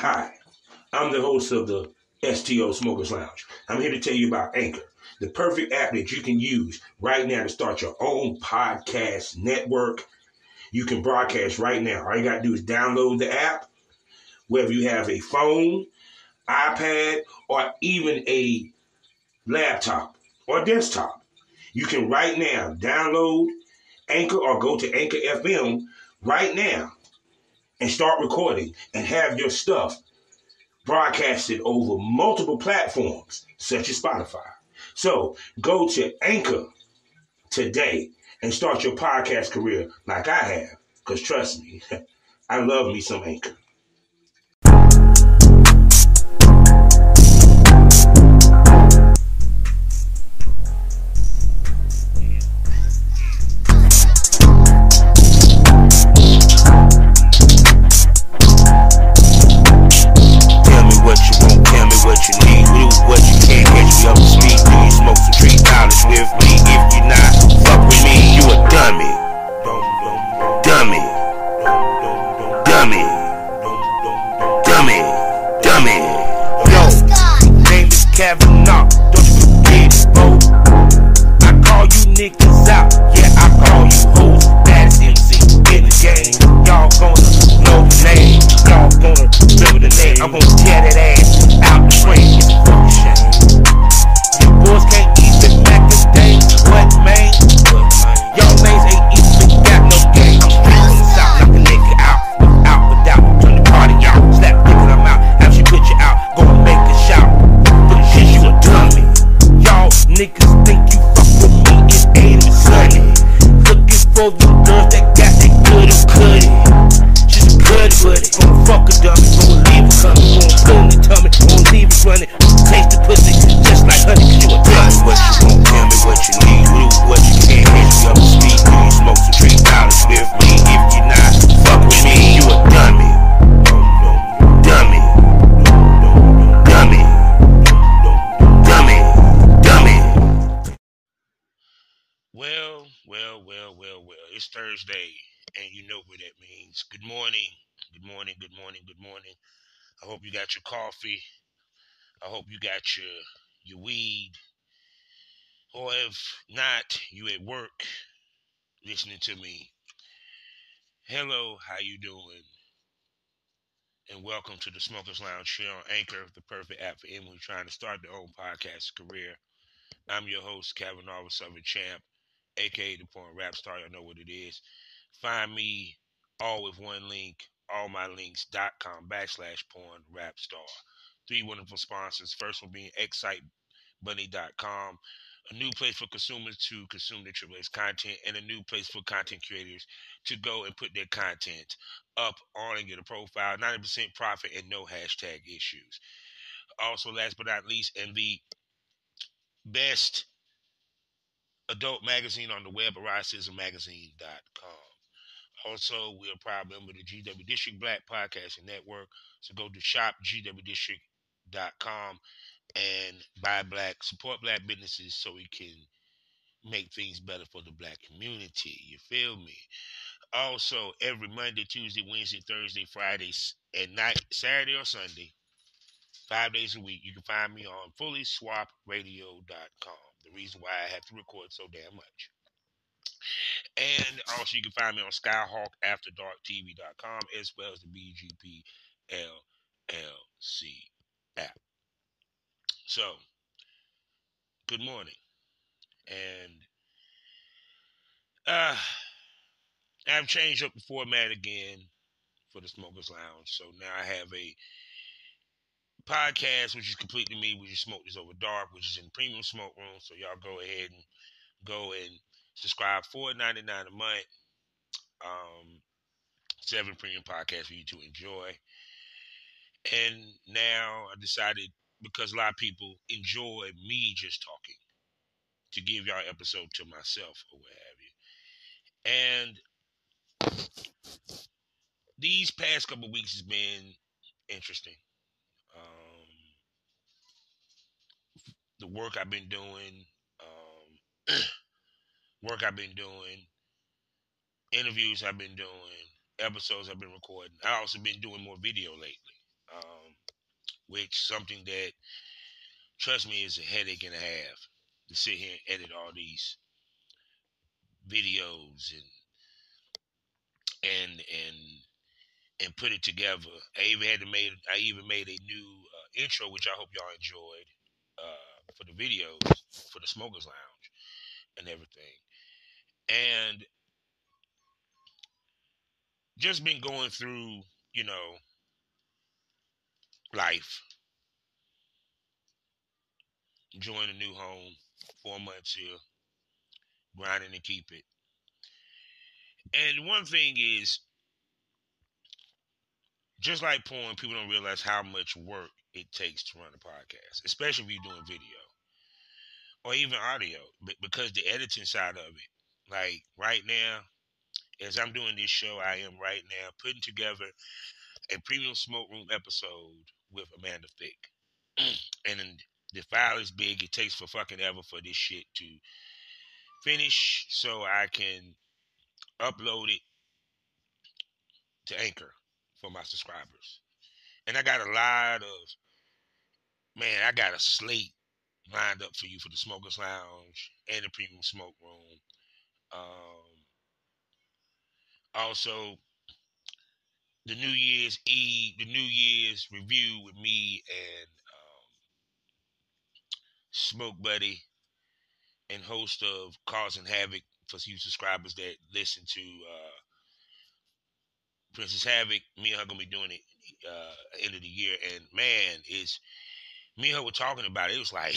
Hi, I'm the host of the STO Smokers Lounge. I'm here to tell you about Anchor, the perfect app that you can use right now to start your own podcast network. You can broadcast right now. All you got to do is download the app, whether you have a phone, iPad, or even a laptop or desktop. You can right now download Anchor or go to Anchor FM right now and start recording and have your stuff broadcasted over multiple platforms such as Spotify. So go to Anchor today and start your podcast career like I have. Because trust me, I love me some Anchor. It's Thursday, and you know what that means. Good morning. Good morning. Good morning. Good morning. I hope you got your coffee. I hope you got your weed. Or if not, you at work listening to me. Hello, how you doing? And welcome to the Smokers Lounge here on Anchor, the perfect app for anyone trying to start their own podcast career. I'm your host, Kevin Arva Southern Champ, a.k.a. the Porn Rap Star. Y'all know what it is. Find me all with one link, allmylinks.com/porn rap star. 3 wonderful sponsors. First one being excitebunny.com, a new place for consumers to consume their AAA's content, and a new place for content creators to go and put their content up on and get a profile. 90% profit and no hashtag issues. Also, last but not least, and the best adult magazine on the web, AriseIsmagazine.com. Also, we are a proud member of the GW District Black Podcasting Network. So go to shopgwdistrict.com and buy black, support black businesses so we can make things better for the black community. You feel me? Also, every Monday, Tuesday, Wednesday, Thursday, Fridays, at night, Saturday or Sunday, 5 days a week, you can find me on fullyswapradio.com. The reason why I have to record so damn much. And also, you can find me on SkyhawkAfterDarkTV.com as well as the BGP LLC app. So, good morning. And I've changed up the format again for the Smokers Lounge. So now I have a podcast, which is completely me, which is Smoke This Over Dark, which is in the premium smoke room. So y'all go ahead and subscribe. $4.99 a month. 7 premium podcasts for you to enjoy. And now I decided, because a lot of people enjoy me just talking, to give y'all an episode to myself or what have you. And these past couple of weeks has been interesting. The work I've been doing, interviews I've been doing, episodes I've been recording. I also been doing more video lately. which something that, trust me, is a headache and a half to sit here and edit all these videos and and put it together. I even made a new intro, which I hope y'all enjoyed for the videos for the Smokers Lounge and everything. And just been going through, you know, life, enjoying a new home, 4 months here, grinding to keep it. And one thing is, just like porn, people don't realize how much work it takes to run a podcast, especially if you're doing video or even audio, because the editing side of it. Like right now, as I'm doing this show, I am right now putting together a premium smoke room episode with Amanda Thick. And the file is big. It takes for fucking ever for this shit to finish so I can upload it to Anchor for my subscribers. And I got a lot of, man, I got a slate lined up for you for the Smokers Lounge and the Premium Smoke Room. Also, the New Year's Eve, the New Year's review with me and Smoke Buddy and host of Causing Havoc for you subscribers that listen to Princess Havoc. Me and her gonna be doing it end of the year, and man, is me and her were talking about it. It was like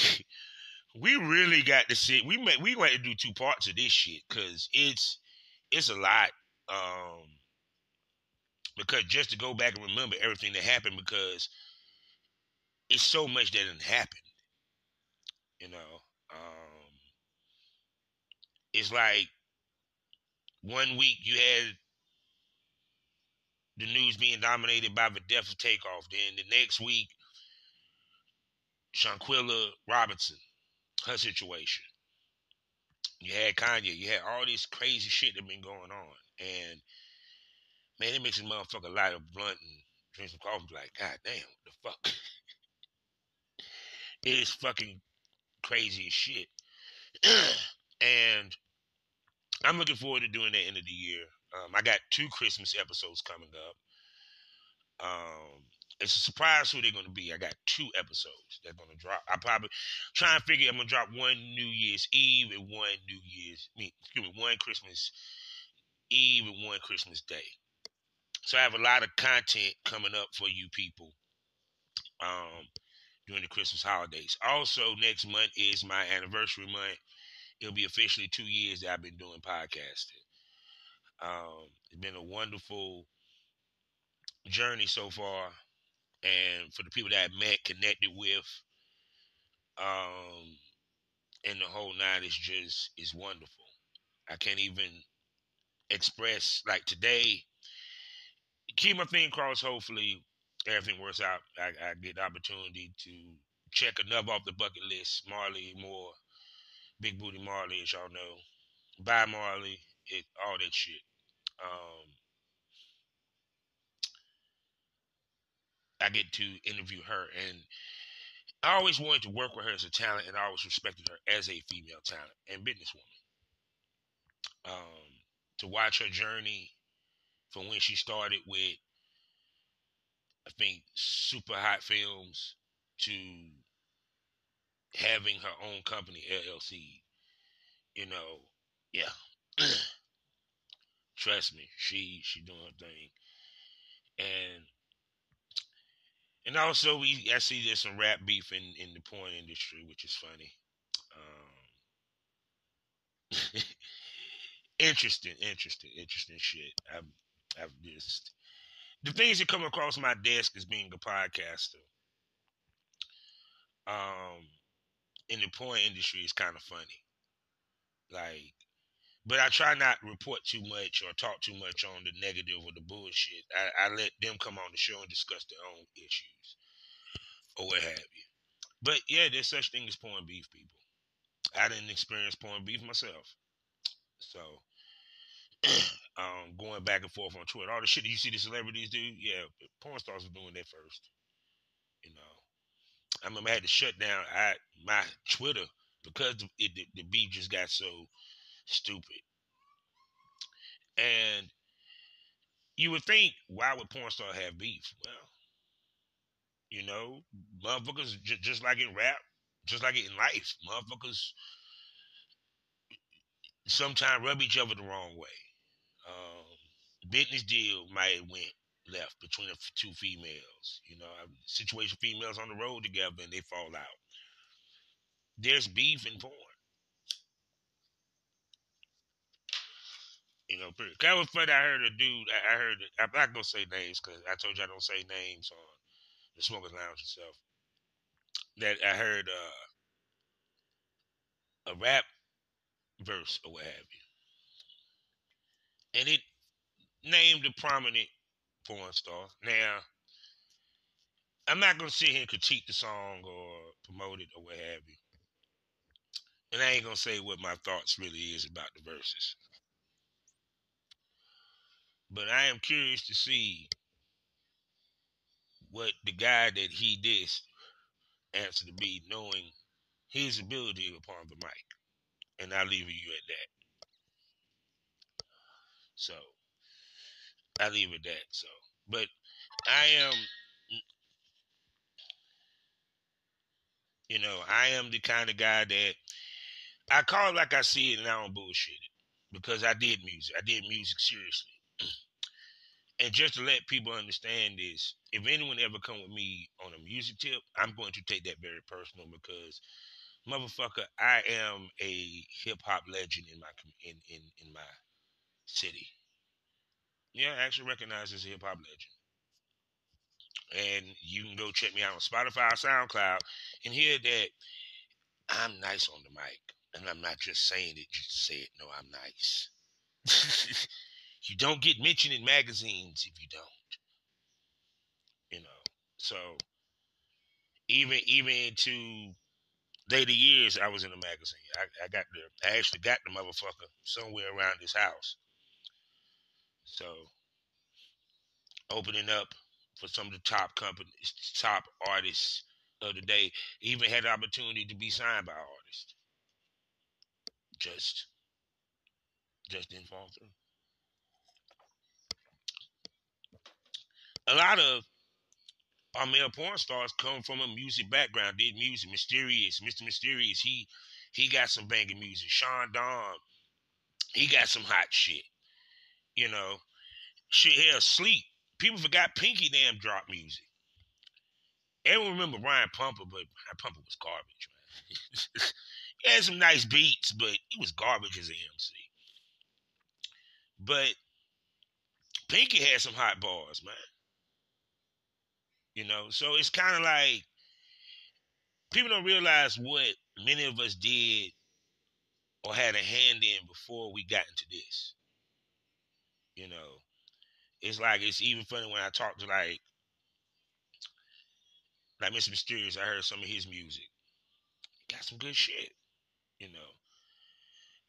we really got to sit. We going to do 2 parts of this shit because it's a lot. Because just to go back and remember everything that happened, because it's so much that didn't happen. You know, it's like 1 week you had the news being dominated by the death of Takeoff. Then the next week, Shanquilla Robinson, her situation. You had Kanye. You had all this crazy shit that been going on. And man, it makes a motherfucker light a blunt and drink some coffee. Like, God damn, what the fuck? It is fucking crazy as shit. And I'm looking forward to doing that end of the year. I got 2 Christmas episodes coming up. It's a surprise who they're going to be. I got 2 episodes that are going to drop. I probably try and figure I'm going to drop one New Year's Eve and one Christmas Eve and one Christmas Day. So I have a lot of content coming up for you people during the Christmas holidays. Also, next month is my anniversary month. It'll be officially 2 years that I've been doing podcasting. It's been a wonderful journey so far, and for the people that I met, connected with, um, and the whole night is wonderful. I can't even express, like today. Keep my thing crossed. Hopefully, everything works out. I get the opportunity to check another off the bucket list. Marley Moore, Big Booty Marley, as y'all know. Bye Marley, all that shit. Um, I get to interview her, and I always wanted to work with her as a talent, and I always respected her as a female talent and businesswoman. To watch her journey from when she started with, I think, Super Hot Films to having her own company, LLC. You know, yeah. Trust me, she doing her thing, and also I see there's some rap beef in the porn industry, which is funny. Interesting shit. I've just the things that come across my desk as being a podcaster, um, in the porn industry is kind of funny. Like, but I try not to report too much or talk too much on the negative or the bullshit. I let them come on the show and discuss their own issues or what have you. But yeah, there's such thing as porn beef, people. I didn't experience porn beef myself, so going back and forth on Twitter, all the shit that you see the celebrities do, yeah, porn stars are doing that first. You know, I remember I had to shut down my Twitter because the beef just got so stupid. And you would think, why would porn star have beef? Well, you know, motherfuckers just like in rap, just like in life, motherfuckers sometimes rub each other the wrong way. Business deal might have went left between the two females. You know, situation females on the road together and they fall out. There's beef in porn. You know, period. That was funny. I heard a dude. I heard. I'm not gonna say names because I told you I don't say names on the Smokers Lounge itself. That I heard a rap verse or what have you, and it named a prominent porn star. Now, I'm not gonna sit here and critique the song or promote it or what have you, and I ain't gonna say what my thoughts really is about the verses. But I am curious to see what the guy that he dissed answer to be, knowing his ability upon the mic, and I'll leave you at that. So I leave it at that. So, but I am, I am the kind of guy that I call it like I see it, and I don't bullshit it because I did music. I did music seriously, and just to let people understand this, if anyone ever come with me on a music tip, I'm going to take that very personal because motherfucker, I am a hip hop legend in my city. Yeah, I actually recognize as a hip hop legend. And you can go check me out on Spotify, SoundCloud, and hear that I'm nice on the mic. And I'm not just saying it just to say it. No, I'm nice. You don't get mentioned in magazines if you don't. You know. So even into later years, I was in a magazine. I actually got the motherfucker somewhere around this house. So opening up for some of the top companies, top artists of the day. Even had the opportunity to be signed by artists. Just just didn't fall through. A lot of our male porn stars come from a music background, did music. Mysterious, Mr. Mysterious, he got some banging music. Sean Don, he got some hot shit. You know, shit here sleep. People forgot Pinky damn drop music. Everyone remember Ryan Pumper, but Ryan Pumper was garbage, man. He had some nice beats, but he was garbage as an MC. But Pinky had some hot bars, man. So it's kind of like people don't realize what many of us did or had a hand in before we got into this. You know, it's like it's even funny when I talk to like Mr. Mysterious. I heard some of his music. Got some good shit, you know.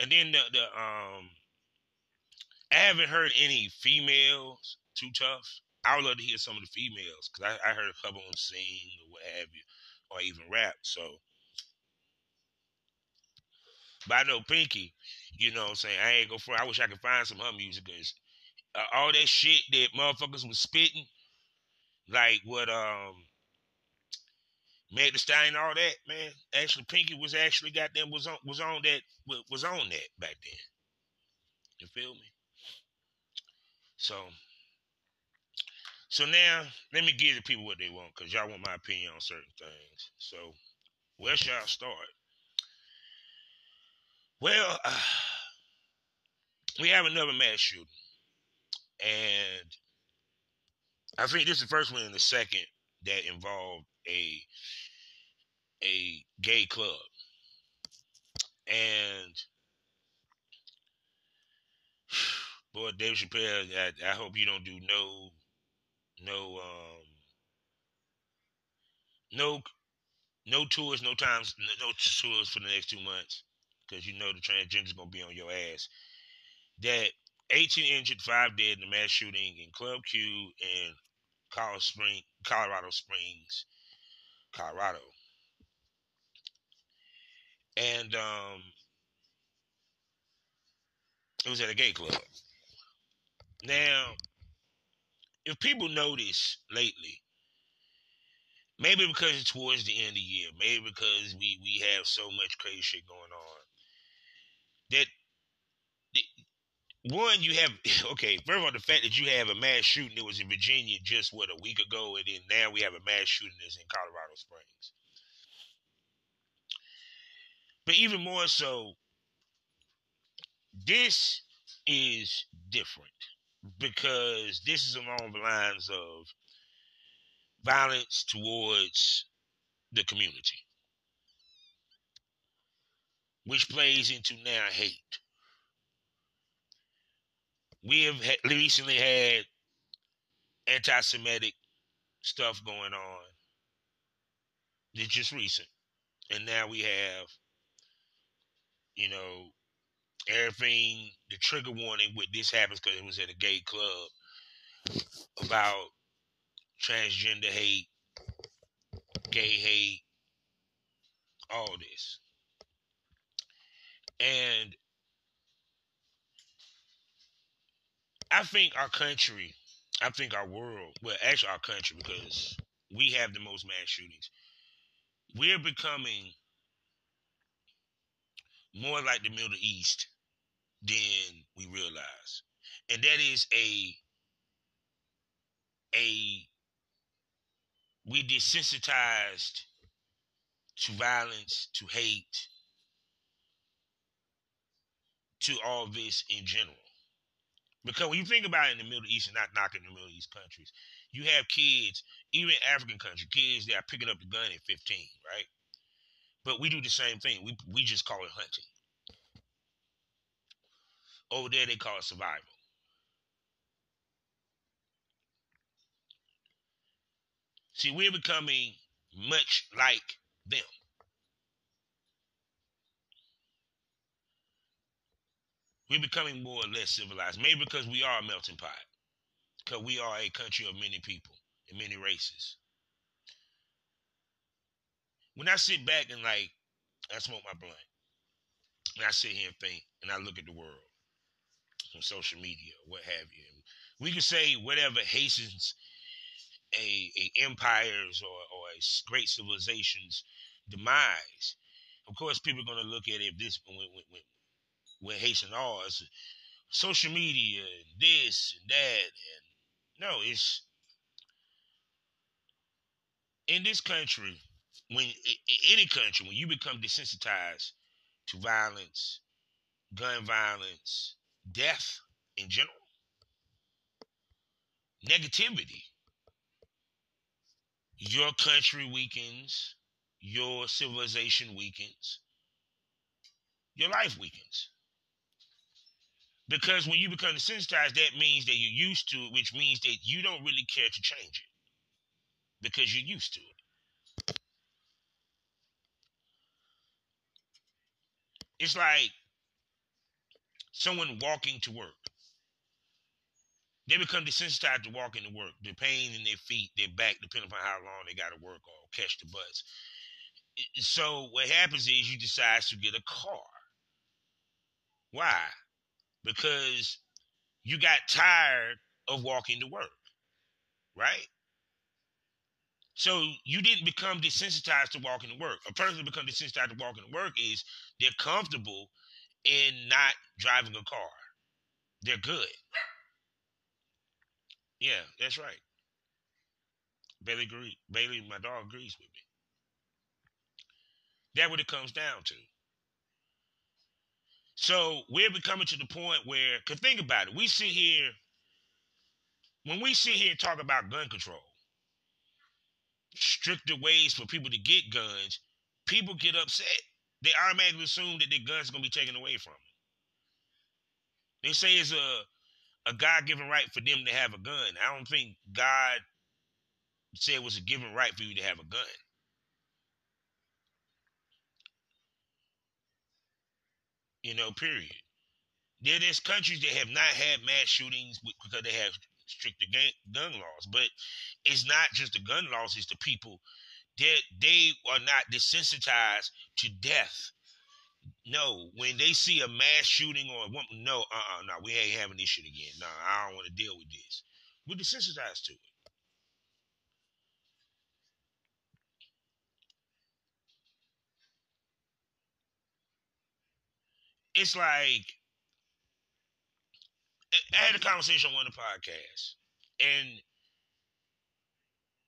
And then I haven't heard any females too tough. I would love to hear some of the females because I heard a couple of them sing or what have you, or even rap. So, but I know Pinky, you know what I'm saying? I ain't go for I wish I could find some of her music because all that shit that motherfuckers was spitting, like what Meg Thee Stallion and all that, man. Actually, Pinky was actually goddamn was on that back then. You feel me? So now let me give the people what they want because y'all want my opinion on certain things. So where should I start? Well, we have another mass shooting, and I think this is the first one and the second that involved a gay club. And boy, Dave Chappelle, I hope you don't do no no no tours, no tours for the next 2 months because you know the transgender's gonna be on your ass. That 18 injured, 5 dead in the mass shooting in Club Q in Colorado Springs. Colorado. And it was at a gay club. Now, if people notice lately, maybe because it's towards the end of the year, maybe because we have so much crazy shit going on, that one, you have, okay, first of all, the fact that you have a mass shooting that was in Virginia just, a week ago, and then now we have a mass shooting that's in Colorado Springs. But even more so, this is different because this is along the lines of violence towards the community, which plays into now hate. We have recently had anti-Semitic stuff going on. It's just recent. And now we have, everything, the trigger warning with this happens because it was at a gay club about transgender hate, gay hate, all this. And I think our country, our world, well, actually our country, because we have the most mass shootings, we're becoming more like the Middle East than we realize. And that is we desensitized to violence, to hate, to all this in general. Because when you think about it in the Middle East, and not knocking the Middle East countries, you have kids, even African countries, kids that are picking up the gun at 15, right? But we do the same thing. We just call it hunting. Over there, they call it survival. See, we're becoming much like them. We're becoming more or less civilized. Maybe because we are a melting pot. Because we are a country of many people and many races. When I sit back and I smoke my blunt, and I sit here and think, and I look at the world on social media, what have you, and we can say whatever hastens a empire's or a great civilization's demise. Of course, people are going to look at it if this when hasten ours, social media and this and that, and no, it's in this country. When any country, when you become desensitized to violence, gun violence, death in general, negativity, your country weakens, your civilization weakens, your life weakens. Because when you become desensitized, that means that you're used to it, which means that you don't really care to change it because you're used to it. It's like someone walking to work. They become desensitized to walking to work. The pain in their feet, their back, depending upon how long they got to work or catch the bus. So what happens is you decide to get a car. Why? Because you got tired of walking to work, right? So you didn't become desensitized to walking to work. A person that becomes desensitized to walking to work is they're comfortable in not driving a car. They're good. Yeah, that's right. Bailey, my dog, agrees with me. That's what it comes down to. So we're becoming to the point where, because think about it, when we sit here and talk about gun control, stricter ways for people to get guns, people get upset. They automatically assume that their guns are going to be taken away from them. They say it's a God-given right for them to have a gun. I don't think God said it was a given right for you to have a gun. Period. There's countries that have not had mass shootings because they have stricter gun laws. But it's not just the gun laws, it's the people they are not desensitized to death. No, when they see a mass shooting or a woman, no, no, we ain't having this shit again. No, I don't want to deal with this. We're desensitized to it. It's like I had a conversation on one of the podcasts, and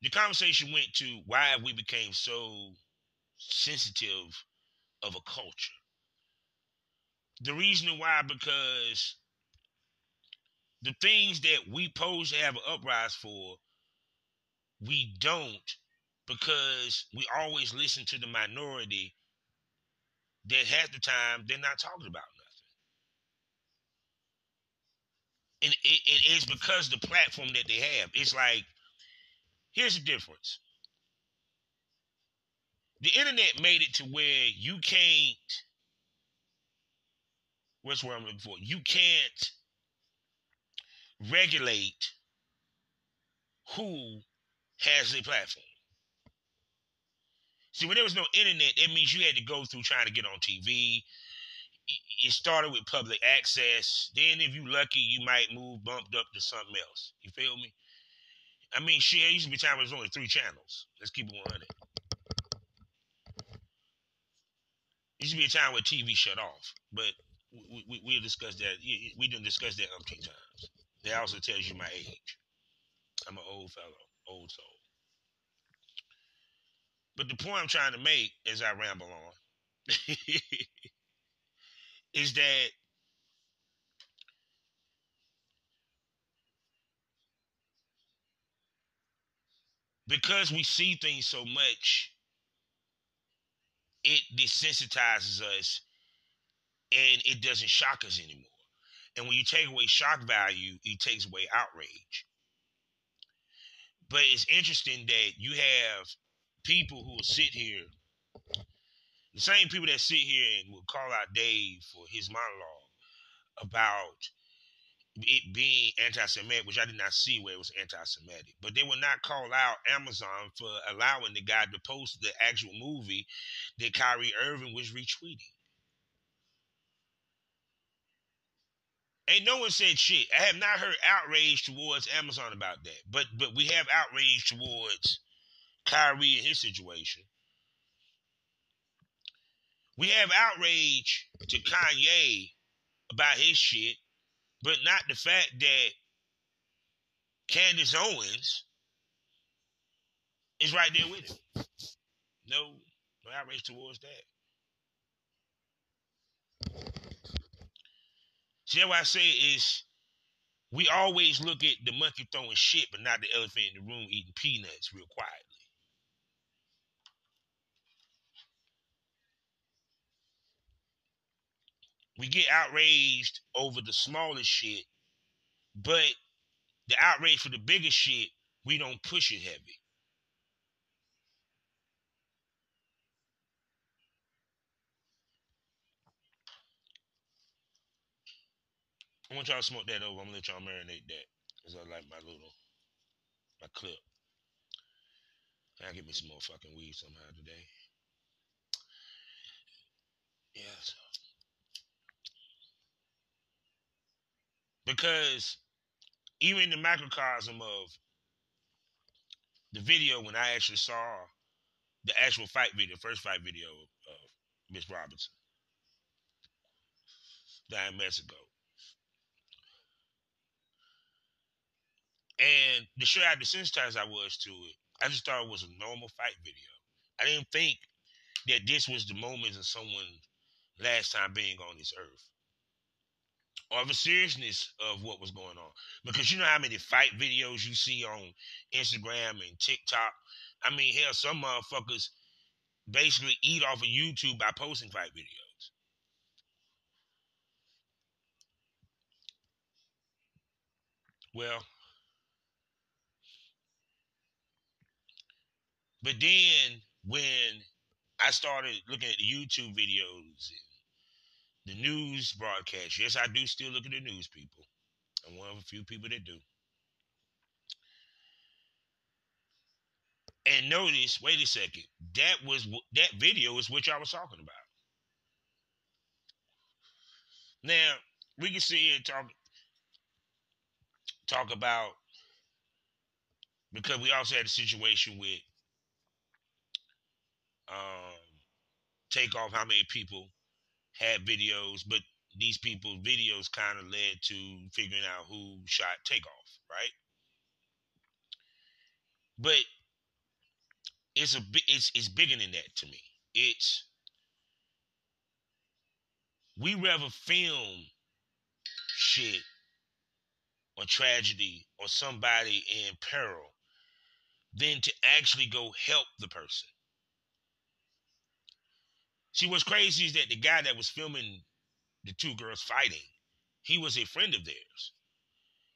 the conversation went to why have we became so sensitive of a culture. The reason why, because the things that we pose to have an uprise for, we don't, because we always listen to the minority that half the time they're not talking about nothing. And it is because the platform that they have. It's like, here's the difference. The internet made it to where you can't, what's where I'm looking for? You can't regulate who has a platform. See, when there was no internet, that means you had to go through trying to get on TV. It started with public access. Then, if you lucky, you might move bumped up to something else. You feel me? I mean, shit, there used to be time when there was only 3 channels. Let's keep it 100. There used to be a time where TV shut off, but we'll discuss that. We didn't discuss that umpteen times. That also tells you my age. I'm an old fellow, old soul. But the point I'm trying to make as I ramble on is that because we see things so much, it desensitizes us and it doesn't shock us anymore. And when you take away shock value, it takes away outrage. But it's interesting that you have people who will sit here, the same people that sit here and will call out Dave for his monologue about it being anti-Semitic, which I did not see where it was anti-Semitic. But they will not call out Amazon for allowing the guy to post the actual movie that Kyrie Irving was retweeting. Ain't no one said shit. I have not heard outrage towards Amazon about that. But we have outrage towards Kyrie and his situation. We have outrage to Kanye about his shit, but not the fact that Candace Owens is right there with him. No outrage towards that. See, that's why I say is we always look at the monkey throwing shit, but not the elephant in the room eating peanuts real quietly. We get outraged over the smallest shit, but the outrage for the biggest shit, we don't push it heavy. I want y'all to smoke that over. I'm gonna let y'all marinate that. Cause I like my clip. I'll get me some more fucking weed somehow today. Yes. Because even in the microcosm of the video, when I actually saw the actual fight video, first fight video of Miss Robinson down in Mexico. And to show how desensitized I was to it, I just thought it was a normal fight video. I didn't think that this was the moment of someone last time being on this earth. Or the seriousness of what was going on. Because you know how many fight videos you see on Instagram and TikTok? I mean, hell, some motherfuckers basically eat off of YouTube by posting fight videos. Well, but then when I started looking at the YouTube videos and the news broadcasts, yes, I do still look at the news, people. I'm one of a few people that do. And notice, wait a second, that video is what y'all was talking about. Now, we can sit here and talk about, because we also had a situation with Takeoff, how many people had videos, but these people's videos kind of led to figuring out who shot Takeoff, right? But it's bigger than that to me. It's, we rather film shit or tragedy or somebody in peril than to actually go help the person. See, what's crazy is that the guy that was filming the two girls fighting, he was a friend of theirs.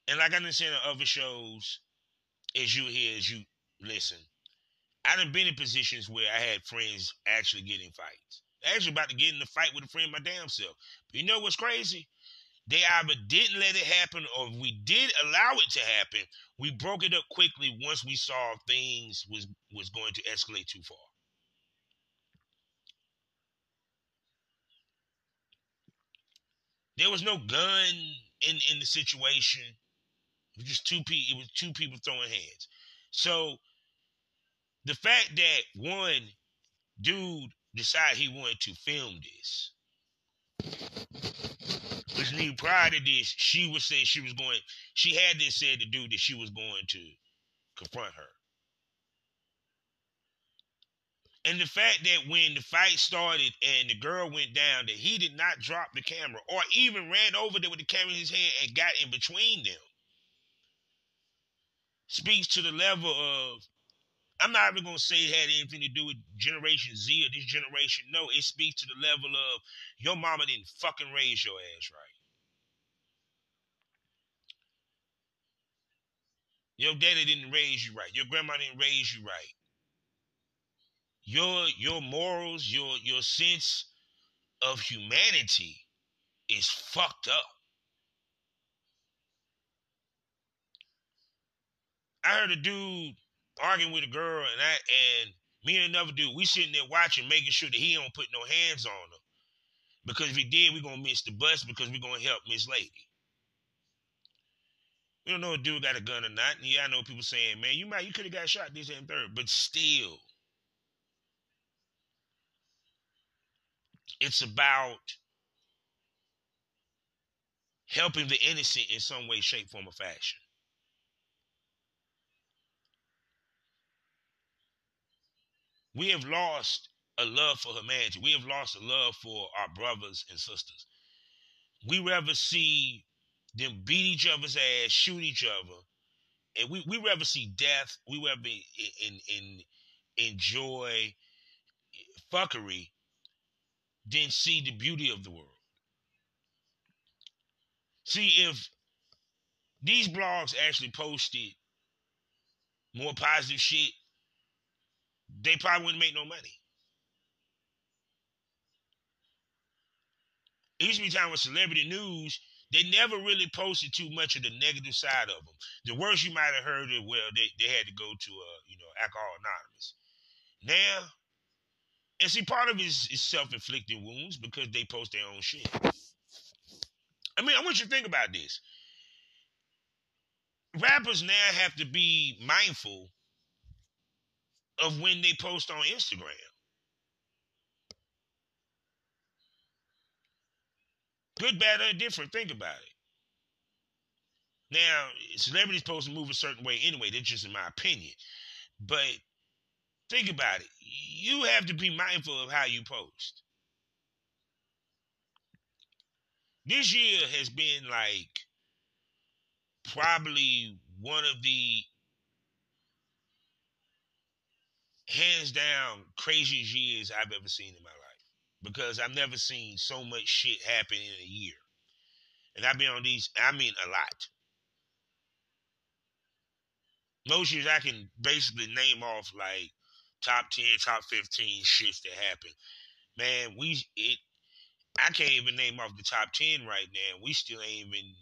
And like I understand in other shows, as you hear, as you listen, I done been in positions where I had friends actually get in fights. Actually about to get in a fight with a friend my damn self. But you know what's crazy? They either didn't let it happen, or if we did allow it to happen, we broke it up quickly once we saw things was going to escalate too far. There was no gun in the situation. It was just two people throwing hands. So the fact that one dude decided he wanted to film this, which knew prior to this, she would say she had this said to do that she was going to confront her. And the fact that when the fight started and the girl went down, that he did not drop the camera or even ran over there with the camera in his hand and got in between them, speaks to the level of, I'm not even going to say it had anything to do with Generation Z or this generation. No, it speaks to the level of, your mama didn't fucking raise your ass right. Your daddy didn't raise you right. Your grandma didn't raise you right. Your morals, your sense of humanity is fucked up. I heard a dude arguing with a girl, and me and another dude, we sitting there watching, making sure that he don't put no hands on her. Because if he did, we're gonna miss the bus because we're gonna help Miss Lady. We don't know if a dude got a gun or not. And yeah, I know people saying, man, you could have got shot this and third, but still, it's about helping the innocent in some way, shape, form, or fashion. We have lost a love for humanity. We have lost a love for our brothers and sisters. We rather see them beat each other's ass, shoot each other, and we rather see death. We rather enjoy fuckery than see the beauty of the world. See, if these blogs actually posted more positive shit, they probably wouldn't make no money. It used to be time with celebrity news, they never really posted too much of the negative side of them. The worst you might have heard is, well, they had to go to Alcohol Anonymous. Now, and see, part of it is self-inflicted wounds because they post their own shit. I mean, I want you to think about this. Rappers now have to be mindful of when they post on Instagram. Good, bad, or different. Think about it. Now, celebrities supposed to move a certain way anyway. That's just in my opinion. But think about it. You have to be mindful of how you post. This year has been like probably one of the hands down craziest years I've ever seen in my life. Because I've never seen so much shit happen in a year. And I've been on these, I mean a lot. Most years I can basically name off like top 10, top 15 shits that happen. Man, I can't even name off the top 10 right now. We still ain't even,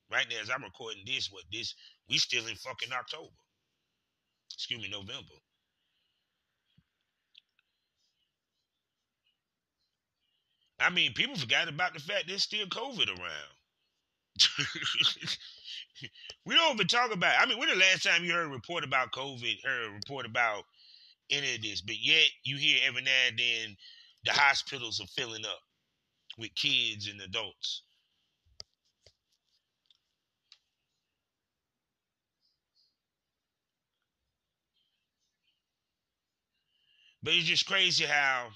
right now as I'm recording this, we still in fucking October. Excuse me, November. I mean, people forgot about the fact there's still COVID around. We don't even talk about. I mean, when the last time you heard a report about COVID, heard a report about any of this? But yet you hear every now and then the hospitals are filling up with kids and adults. But it's just crazy how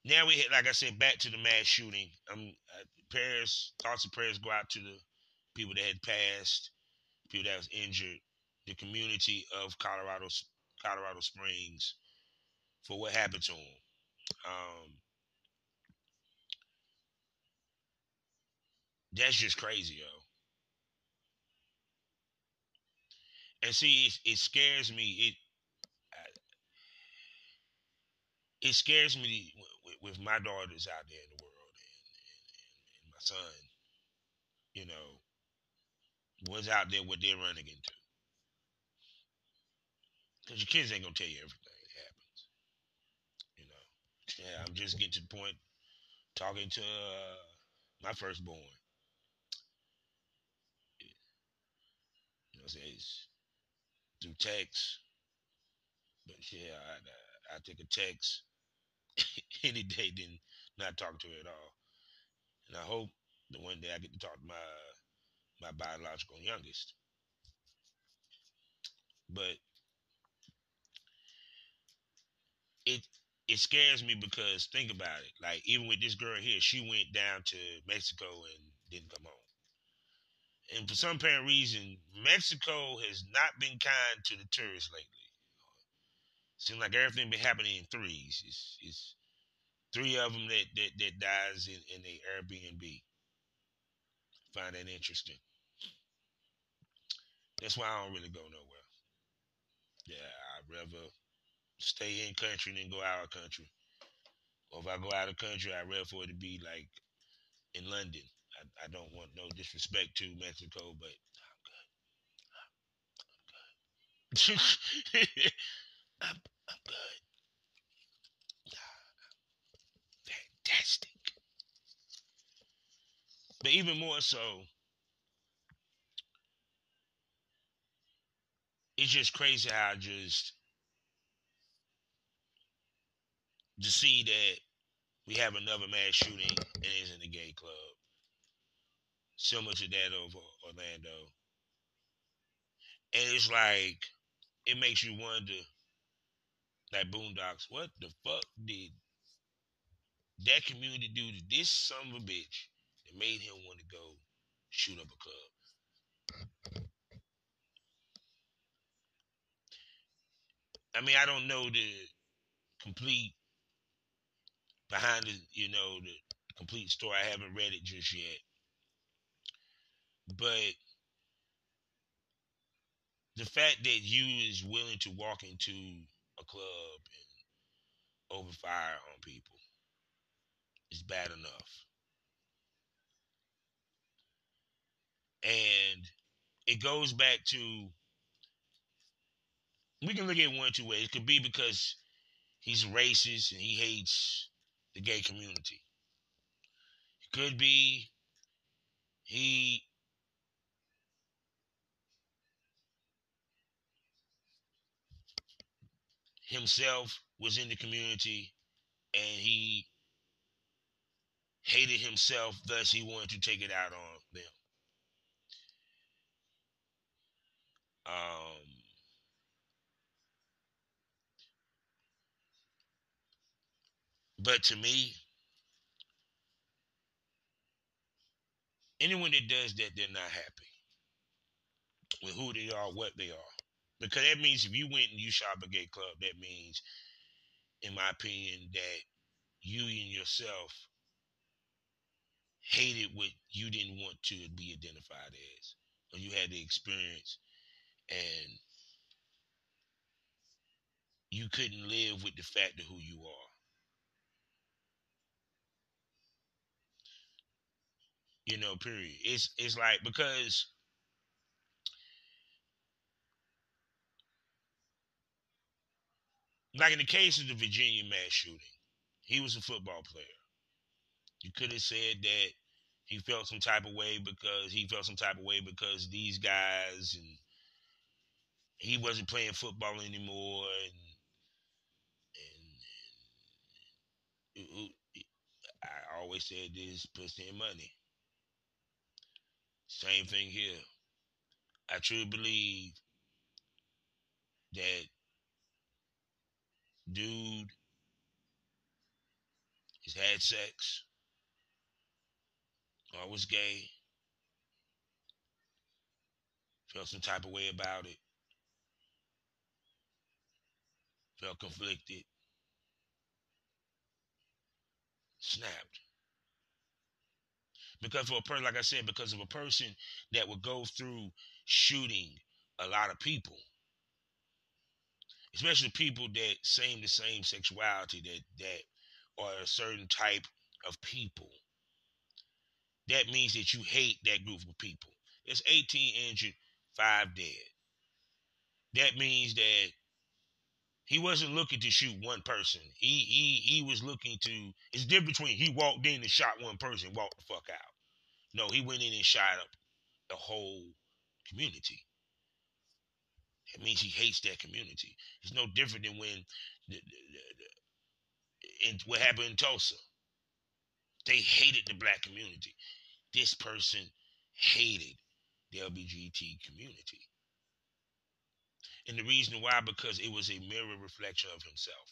now we, like I said, back to the mass shooting. Prayers, thoughts and prayers go out to the people that had passed, people that was injured, the community of Colorado Springs for what happened to them. Um, that's just crazy, yo. And see, it scares me. It scares me with my daughters out there in the world and my son. You know, what's out there, what they're running into. Because your kids ain't gonna tell you everything that happens. You know, yeah, I'm just getting to the point talking to my firstborn. You know, it's through text, but yeah, I take a text any day than not talk to her at all. And I hope the one day I get to talk to my biological youngest. But it it scares me because think about it. Like even with this girl here, she went down to Mexico and didn't come home. And for some apparent reason, Mexico has not been kind to the tourists lately. Seems like everything been happening in threes. It's three of them that dies in the Airbnb. Find that interesting. That's why I don't really go nowhere. Yeah, I'd rather stay in country than go out of country. Or if I go out of country, I'd rather for it to be like in London. I don't want no disrespect to Mexico, but I'm, I'm good. Fantastic. But even more so, it's just crazy how just to see that we have another mass shooting and it's in a gay club. Similar to that over Orlando. And it's like it makes you wonder, like Boondocks, what the fuck did that community do to this son of a bitch that made him want to go shoot up a club? I mean, I don't know the complete behind the complete story. I haven't read it just yet. But the fact that you is willing to walk into a club and open fire on people is bad enough. And it goes back to we can look at it one or two ways. It could be because he's racist and he hates the gay community. It could be he himself was in the community and he hated himself, thus he wanted to take it out on them. Um, but to me, anyone that does that, they're not happy with who they are, what they are. Because that means if you went and you shot up a gay club, that means, in my opinion, that you and yourself hated what you didn't want to be identified as, or you had the experience and you couldn't live with the fact of who you are. Period. It's like because like in the case of the Virginia mass shooting, He was a football player. You could have said that he felt some type of way because these guys and he wasn't playing football anymore and I always said this pussy and money. Same thing here. I truly believe that dude has had sex, or was gay, felt some type of way about it, felt conflicted, snapped. Because for a person, like I said, because of a person that would go through shooting a lot of people, especially people that same the same sexuality that or a certain type of people, that means that you hate that group of people. It's 18 injured, 5 dead. That means that he wasn't looking to shoot one person. He was looking to. It's different between he walked in and shot one person, walked the fuck out. No, he went in and shot up the whole community. That means he hates that community. It's no different than when what happened in Tulsa. They hated the black community. This person hated the LGBT community. And the reason why, because it was a mirror reflection of himself.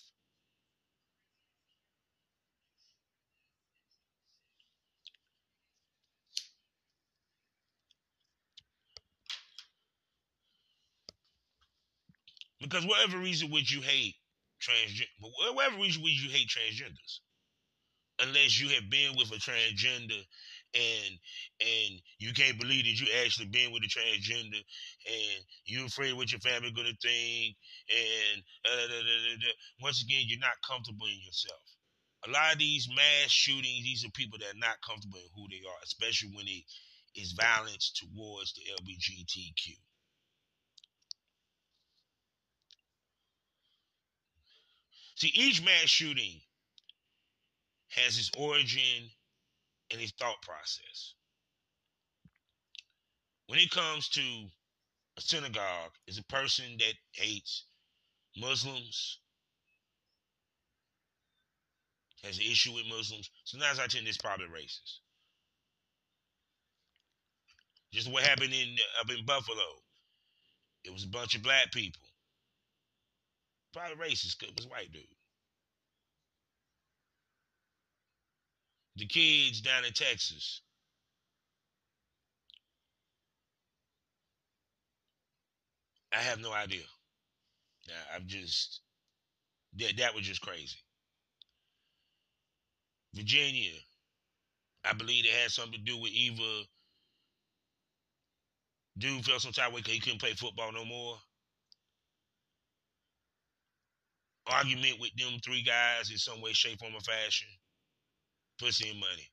Because whatever reason would you hate transgenders? Unless you have been with a transgender and you can't believe that you actually been with a transgender and you're afraid what your family gonna think and once again you're not comfortable in yourself. A lot of these mass shootings, these are people that are not comfortable in who they are, especially when it is violence towards the LGBTQ. See, each mass shooting has its origin and its thought process. When it comes to a synagogue, is a person that hates Muslims, has an issue with Muslims. So 9 out of 10, it's probably racist. Just what happened up in Buffalo. It was a bunch of black people. Probably racist because it was a white dude. The kids down in Texas. I have no idea. I'm just that was just crazy. Virginia, I believe it had something to do with either dude felt some type of way because he couldn't play football no more. Argument with them 3 guys in some way, shape, form, or fashion. Pussy and money.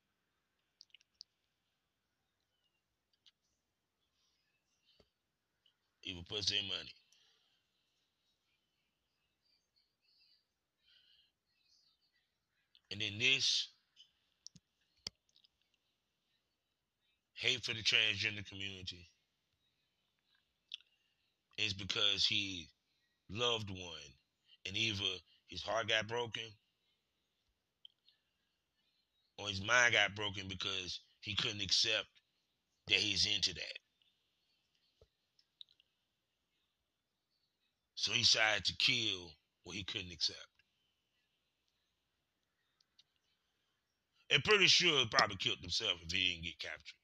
Either pussy and money. And then this hate for the transgender community is because he loved one and either his heart got broken or his mind got broken because he couldn't accept that he's into that. So he decided to kill what he couldn't accept. And pretty sure he probably killed himself if he didn't get captured.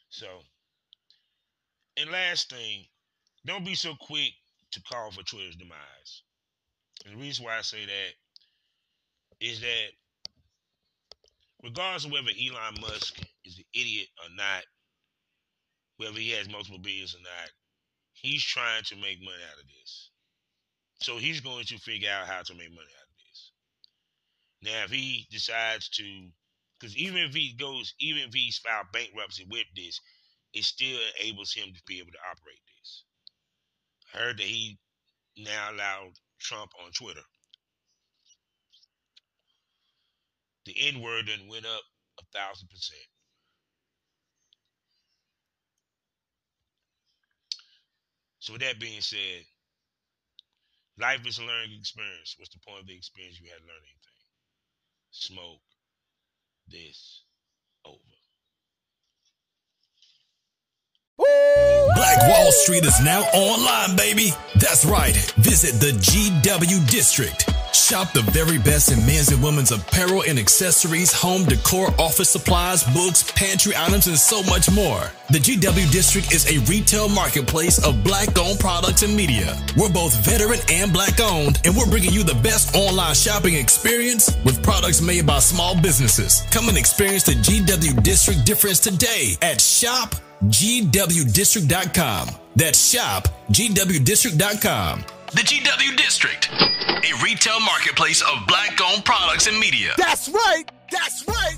So, and last thing, don't be so quick to call for Twitter's demise. And the reason why I say that is that regardless of whether Elon Musk is an idiot or not, whether he has multiple billions or not, he's trying to make money out of this. So he's going to figure out how to make money out of this. Now, if he decides to, because even if he's filed bankruptcy with this, it still enables him to be able to operate this. I heard that he now allowed Trump on Twitter. The N-word done went up 1,000%. So with that being said, life is a learning experience. What's the point of the experience? You had to learn anything. Smoke this over. Black Wall Street is now online, baby. That's right. Visit the GW District. Shop the very best in men's and women's apparel and accessories, home decor, office supplies, books, pantry items, and so much more. The GW District is a retail marketplace of Black-owned products and media. We're both veteran and Black-owned, and we're bringing you the best online shopping experience with products made by small businesses. Come and experience the GW District difference today at shopgwdistrict.com. That's shopgwdistrict.com. The GW District, a retail marketplace of Black-owned products and media. That's right. That's right.